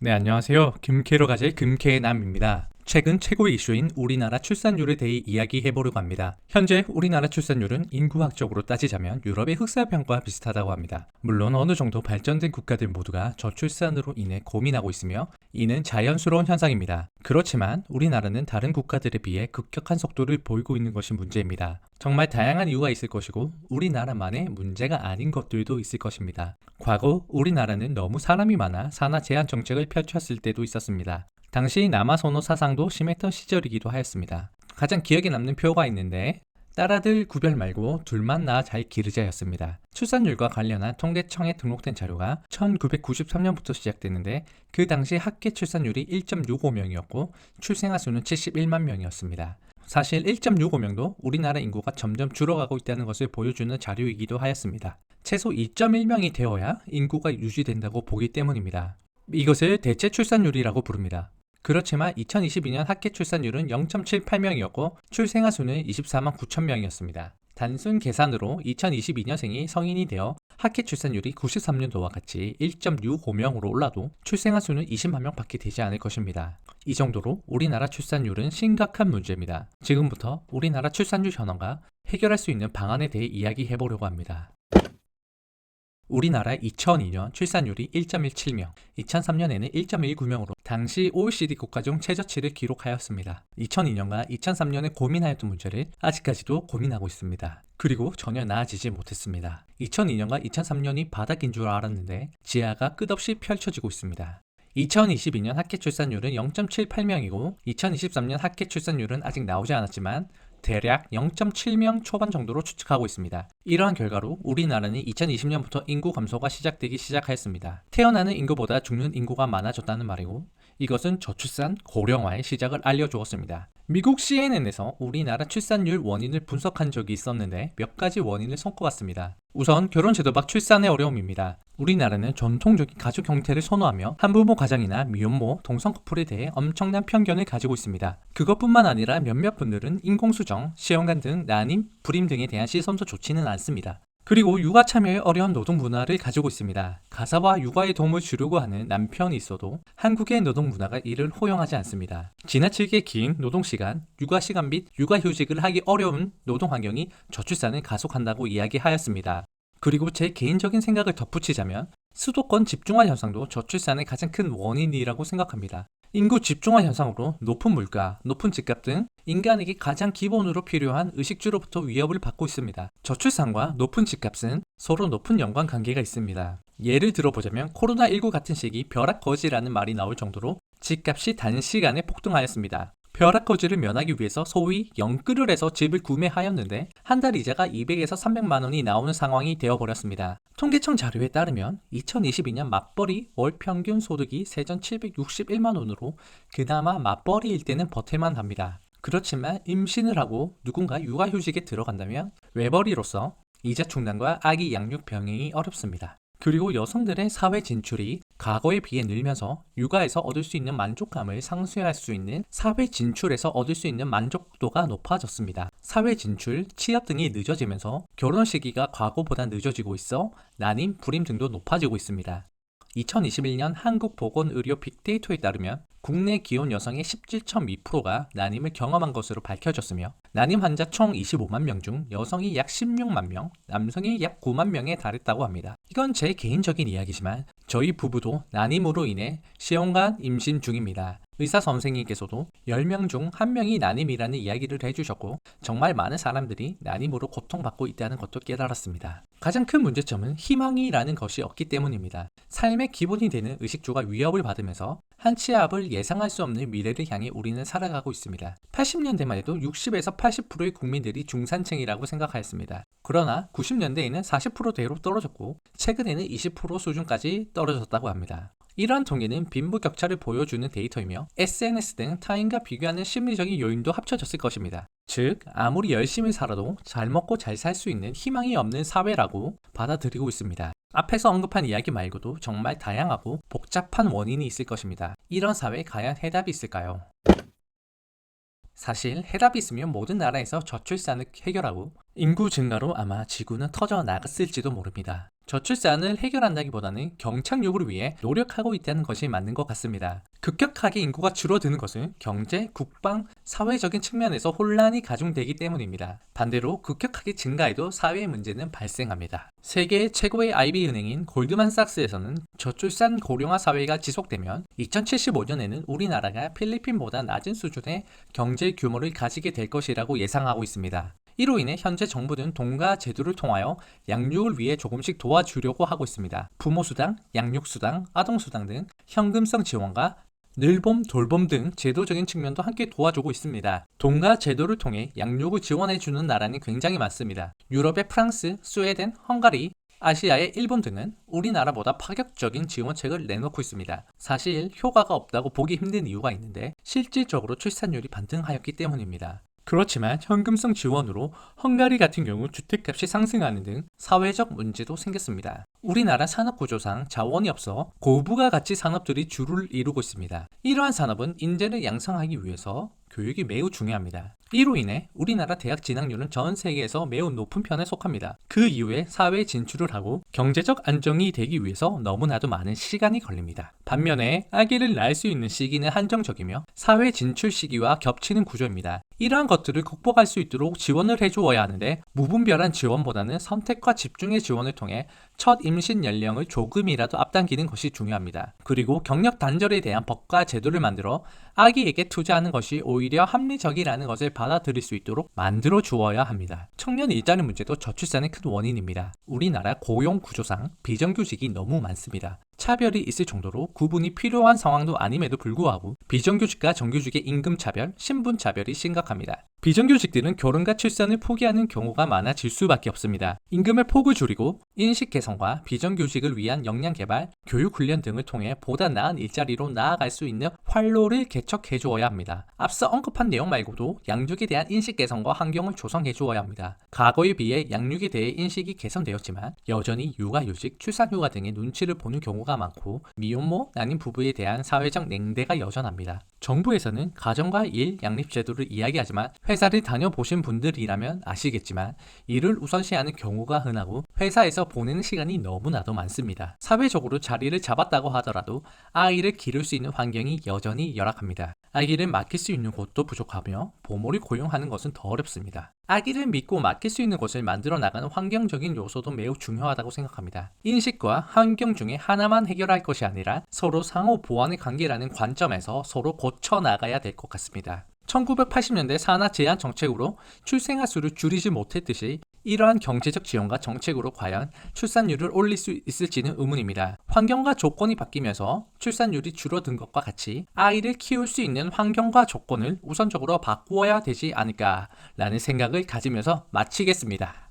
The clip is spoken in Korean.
네, 안녕하세요. 금캐로 가질 금캐남입니다. 최근 최고의 이슈인 우리나라 출산율에 대해 이야기해보려고 합니다. 현재 우리나라 출산율은 인구학적으로 따지자면 유럽의 흑사병과 비슷하다고 합니다. 물론 어느 정도 발전된 국가들 모두가 저출산으로 인해 고민하고 있으며 이는 자연스러운 현상입니다. 그렇지만 우리나라는 다른 국가들에 비해 급격한 속도를 보이고 있는 것이 문제입니다. 정말 다양한 이유가 있을 것이고 우리나라만의 문제가 아닌 것들도 있을 것입니다. 과거 우리나라는 너무 사람이 많아 산하 제한 정책을 펼쳤을 때도 있었습니다. 당시 남아선호 사상도 심했던 시절이기도 하였습니다. 가장 기억에 남는 표가 있는데 딸아들 구별 말고 둘만 낳아 잘 기르자였습니다. 출산율과 관련한 통계청에 등록된 자료가 1993년부터 시작됐는데 그 당시 합계 출산율이 1.65명이었고 출생아 수는 71만 명이었습니다. 사실 1.65명도 우리나라 인구가 점점 줄어가고 있다는 것을 보여주는 자료이기도 하였습니다. 최소 2.1명이 되어야 인구가 유지된다고 보기 때문입니다. 이것을 대체 출산율이라고 부릅니다. 그렇지만 2022년 합계 출산율은 0.78명이었고 출생아 수는 24만 9천 명이었습니다. 단순 계산으로 2022년생이 성인이 되어 합계 출산율이 93년도와 같이 1.65명으로 올라도 출생아 수는 20만 명밖에 되지 않을 것입니다. 이 정도로 우리나라 출산율은 심각한 문제입니다. 지금부터 우리나라 출산율 현황과 해결할 수 있는 방안에 대해 이야기해보려고 합니다. 우리나라 2002년 출산율이 1.17명, 2003년에는 1.19명으로 당시 OECD 국가 중 최저치를 기록하였습니다. 2002년과 2003년에 고민하였던 문제를 아직까지도 고민하고 있습니다. 그리고 전혀 나아지지 못했습니다. 2002년과 2003년이 바닥인 줄 알았는데 지하가 끝없이 펼쳐지고 있습니다. 2022년 합계 출산율은 0.78명이고 2023년 합계 출산율은 아직 나오지 않았지만 대략 0.7명 초반 정도로 추측하고 있습니다. 이러한 결과로 우리나라는 2020년부터 인구 감소가 시작되기 시작하였습니다. 태어나는 인구보다 죽는 인구가 많아졌다는 말이고 이것은 저출산, 고령화의 시작을 알려주었습니다. 미국 CNN에서 우리나라 출산율 원인을 분석한 적이 있었는데 몇 가지 원인을 손꼽았습니다. 우선 결혼제도 밖 출산의 어려움입니다. 우리나라는 전통적인 가족 형태를 선호하며 한부모 가정이나 미혼모, 동성 커플에 대해 엄청난 편견을 가지고 있습니다. 그것뿐만 아니라 몇몇 분들은 인공수정, 시험관 등 난임, 불임 등에 대한 시선도 좋지는 않습니다. 그리고 육아 참여의 어려운 노동 문화를 가지고 있습니다. 가사와 육아에 도움을 주려고 하는 남편이 있어도 한국의 노동 문화가 이를 허용하지 않습니다. 지나치게 긴 노동시간, 육아시간 및 육아휴직을 하기 어려운 노동 환경이 저출산을 가속한다고 이야기하였습니다. 그리고 제 개인적인 생각을 덧붙이자면 수도권 집중화 현상도 저출산의 가장 큰 원인이라고 생각합니다. 인구 집중화 현상으로 높은 물가, 높은 집값 등 인간에게 가장 기본으로 필요한 의식주로부터 위협을 받고 있습니다. 저출산과 높은 집값은 서로 높은 연관관계가 있습니다. 예를 들어보자면 코로나19 같은 시기 벼락거지라는 말이 나올 정도로 집값이 단시간에 폭등하였습니다. 벼락거지를 면하기 위해서 소위 영끌을 해서 집을 구매하였는데 한 달 이자가 200에서 300만 원이 나오는 상황이 되어버렸습니다. 통계청 자료에 따르면 2022년 맞벌이 월 평균 소득이 세전 761만 원으로 그나마 맞벌이일 때는 버틸만 합니다. 그렇지만 임신을 하고 누군가 육아휴직에 들어간다면 외벌이로서 이자 충당과 아기 양육 병행이 어렵습니다. 그리고 여성들의 사회 진출이 과거에 비해 늘면서 육아에서 얻을 수 있는 만족감을 상쇄할 수 있는 사회 진출에서 얻을 수 있는 만족도가 높아졌습니다. 사회 진출, 취업 등이 늦어지면서 결혼 시기가 과거보다 늦어지고 있어 난임, 불임 등도 높아지고 있습니다. 2021년 한국보건의료 빅데이터에 따르면 국내 기혼 여성의 17.2%가 난임을 경험한 것으로 밝혀졌으며 난임 환자 총 25만 명 중 여성이 약 16만 명, 남성이 약 9만 명에 달했다고 합니다. 이건 제 개인적인 이야기지만 저희 부부도 난임으로 인해 시험관 임신 중입니다. 의사 선생님께서도 10명 중 1명이 난임이라는 이야기를 해주셨고 정말 많은 사람들이 난임으로 고통받고 있다는 것도 깨달았습니다. 가장 큰 문제점은 희망이라는 것이 없기 때문입니다. 삶의 기본이 되는 의식주가 위협을 받으면서 한 치 앞을 예상할 수 없는 미래를 향해 우리는 살아가고 있습니다. 80년대만 해도 60에서 80%의 국민들이 중산층이라고 생각하였습니다. 그러나 90년대에는 40%대로 떨어졌고 최근에는 20% 수준까지 떨어졌다고 합니다. 이러한 통계는 빈부격차를 보여주는 데이터이며 SNS 등 타인과 비교하는 심리적인 요인도 합쳐졌을 것입니다. 즉, 아무리 열심히 살아도 잘 먹고 잘 살 수 있는 희망이 없는 사회라고 받아들이고 있습니다. 앞에서 언급한 이야기 말고도 정말 다양하고 복잡한 원인이 있을 것입니다. 이런 사회에 과연 해답이 있을까요? 사실 해답이 있으면 모든 나라에서 저출산을 해결하고 인구 증가로 아마 지구는 터져 나갔을지도 모릅니다. 저출산을 해결한다기보다는 경착륙을 위해 노력하고 있다는 것이 맞는 것 같습니다. 급격하게 인구가 줄어드는 것은 경제, 국방, 사회적인 측면에서 혼란이 가중되기 때문입니다. 반대로 급격하게 증가해도 사회의 문제는 발생합니다. 세계 최고의 IB 은행인 골드만삭스에서는 저출산 고령화 사회가 지속되면 2075년에는 우리나라가 필리핀보다 낮은 수준의 경제 규모를 가지게 될 것이라고 예상하고 있습니다. 이로 인해 현재 정부는 동가 제도를 통하여 양육을 위해 조금씩 도와주려고 하고 있습니다. 부모수당, 양육수당, 아동수당 등 현금성 지원과 늘봄, 돌봄 등 제도적인 측면도 함께 도와주고 있습니다. 동가 제도를 통해 양육을 지원해주는 나라는 굉장히 많습니다. 유럽의 프랑스, 스웨덴, 헝가리, 아시아의 일본 등은 우리나라보다 파격적인 지원책을 내놓고 있습니다. 사실 효과가 없다고 보기 힘든 이유가 있는데 실질적으로 출산율이 반등하였기 때문입니다. 그렇지만 현금성 지원으로 헝가리 같은 경우 주택값이 상승하는 등 사회적 문제도 생겼습니다. 우리나라 산업구조상 자원이 없어 고부가가치 산업들이 주를 이루고 있습니다. 이러한 산업은 인재를 양성하기 위해서 교육이 매우 중요합니다. 이로 인해 우리나라 대학 진학률은 전 세계에서 매우 높은 편에 속합니다. 그 이후에 사회에 진출을 하고 경제적 안정이 되기 위해서 너무나도 많은 시간이 걸립니다. 반면에 아기를 낳을 수 있는 시기는 한정적이며 사회 진출 시기와 겹치는 구조입니다. 이러한 것들을 극복할 수 있도록 지원을 해주어야 하는데 무분별한 지원보다는 선택과 집중의 지원을 통해 첫 임신 연령을 조금이라도 앞당기는 것이 중요합니다. 그리고 경력 단절에 대한 법과 제도를 만들어 아기에게 투자하는 것이 오히려 합리적이라는 것을 받아들일 수 있도록 만들어 주어야 합니다. 청년 일자리 문제도 저출산의 큰 원인입니다. 우리나라 고용 구조상 비정규직이 너무 많습니다. 차별이 있을 정도로 구분이 필요한 상황도 아님에도 불구하고 비정규직과 정규직의 임금 차별, 신분 차별이 심각합니다. 비정규직들은 결혼과 출산을 포기하는 경우가 많아질 수밖에 없습니다. 임금의 폭을 줄이고 인식 개선과 비정규직을 위한 역량 개발, 교육 훈련 등을 통해 보다 나은 일자리로 나아갈 수 있는 활로를 개척해 주어야 합니다. 앞서 언급한 내용 말고도 양육에 대한 인식 개선과 환경을 조성해 주어야 합니다. 과거에 비해 양육에 대해 인식이 개선되었지만 여전히 육아휴직, 출산휴가 등의 눈치를 보는 경우가 많고 미혼모, 난임 부부에 대한 사회적 냉대가 여전합니다. 정부에서는 가정과 일, 양립제도를 이야기하지만 회사를 다녀보신 분들이라면 아시겠지만 이를 우선시하는 경우가 흔하고 회사에서 보내는 시간이 너무나도 많습니다. 사회적으로 자리를 잡았다고 하더라도 아이를 기를 수 있는 환경이 여전히 열악합니다. 아기를 맡길 수 있는 곳도 부족하며 보모를 고용하는 것은 더 어렵습니다. 아기를 믿고 맡길 수 있는 곳을 만들어 나가는 환경적인 요소도 매우 중요하다고 생각합니다. 인식과 환경 중에 하나만 해결할 것이 아니라 서로 상호 보완의 관계라는 관점에서 서로 고쳐 나가야 될 것 같습니다. 1980년대 산하 제한 정책으로 출생아 수를 줄이지 못했듯이 이러한 경제적 지원과 정책으로 과연 출산율을 올릴 수 있을지는 의문입니다. 환경과 조건이 바뀌면서 출산율이 줄어든 것과 같이 아이를 키울 수 있는 환경과 조건을 우선적으로 바꾸어야 되지 않을까라는 생각을 가지면서 마치겠습니다.